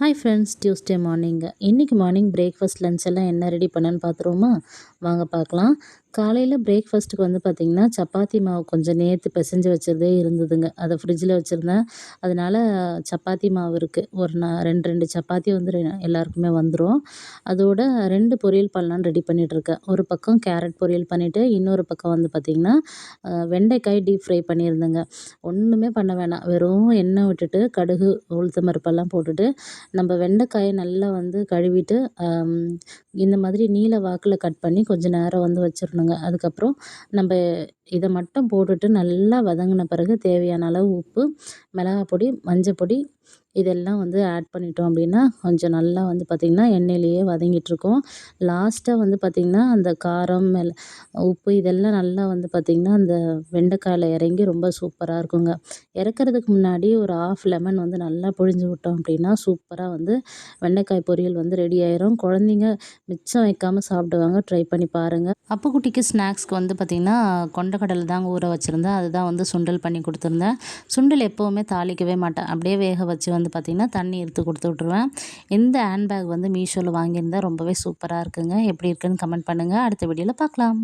Hi friends, Tuesday morning. இன்றைக்கி morning breakfast lunch எல்லாம் என்ன ரெடி பண்ணேன்னு பார்த்துருவோமா? வாங்க பார்க்கலாம். காலையில் பிரேக்ஃபாஸ்ட்டுக்கு வந்து பார்த்திங்கன்னா, சப்பாத்தி மாவு கொஞ்சம் நேற்று பிசைஞ்சு வச்சதே இருந்ததுங்க. அதை ஃப்ரிட்ஜில் வச்சுருந்தேன். அதனால் சப்பாத்தி மாவு இருக்குது. ஒரு 2 சப்பாத்தி வந்து எல்லாருக்குமே வந்துடும். அதோட 2 பொரியல் பண்ணலான்னு ரெடி பண்ணிகிட்ருக்கேன். ஒரு பக்கம் கேரட் பொரியல் பண்ணிவிட்டு, இன்னொரு பக்கம் வந்து பார்த்திங்கன்னா வெண்டைக்காய் டீப் ஃப்ரை பண்ணியிருந்தேங்க. ஒன்றுமே பண்ண வேணாம். வெறும் எண்ணெய் விட்டுட்டு, கடுகு, உளுத்தம் பருப்பெல்லாம் போட்டுட்டு, நம்ம வெண்டைக்காயை நல்லா வந்து கழுவிட்டு இந்த மாதிரி நீல வாக்கில் கட் பண்ணி கொஞ்சம் நேரம் வந்து வச்சிடணுங்க. அதுக்கப்புறம் நம்ம இதை மட்டும் போட்டுட்டு நல்லா வதங்கின பிறகு தேவையான அளவு உப்பு, மிளகாய் பொடி, மஞ்சள் பொடி இதெல்லாம் வந்து ஆட் பண்ணிட்டோம் அப்படின்னா கொஞ்சம் நல்லா வந்து பார்த்திங்கன்னா எண்ணெயிலேயே வதங்கிட்டுருக்கும். லாஸ்ட்டாக வந்து பார்த்திங்கன்னா அந்த காரம், உப்பு இதெல்லாம் நல்லா வந்து பார்த்திங்கன்னா அந்த வெண்டைக்காயில் இறங்கி ரொம்ப சூப்பராக இருக்குங்க. இறக்குறதுக்கு முன்னாடி ஒரு ஆஃப் லெமன் வந்து நல்லா புழிஞ்சு விட்டோம் அப்படின்னா சூப்பராக வந்து வெண்டைக்காய் பொரியல் வந்து ரெடி ஆயிரும். குழந்தைங்க மிச்சம் வைக்காமல் சாப்பிடுவாங்க. ட்ரை பண்ணி பாருங்கள். அப்புக்குட்டிக்கு ஸ்நாக்ஸ்க்கு வந்து பார்த்திங்கன்னா கொண்டக்கடலை தாங்க ஊற வச்சுருந்தேன். அதுதான் வந்து சுண்டல் பண்ணி கொடுத்துருந்தேன். சுண்டல் எப்போவுமே தாளிக்கவே மாட்டேன். அப்படியே வேக வச்சு வந்து பார்த்திங்கன்னா தண்ணி எடுத்து கொடுத்து விட்ருவேன். இந்த ஹேண்ட்பேக் வந்து மீஷோவில் வாங்கியிருந்தேன். ரொம்பவே சூப்பராக இருக்குங்க. எப்படி இருக்குன்னு கமெண்ட் பண்ணுங்கள். அடுத்த வீடியோவில் பார்க்கலாம்.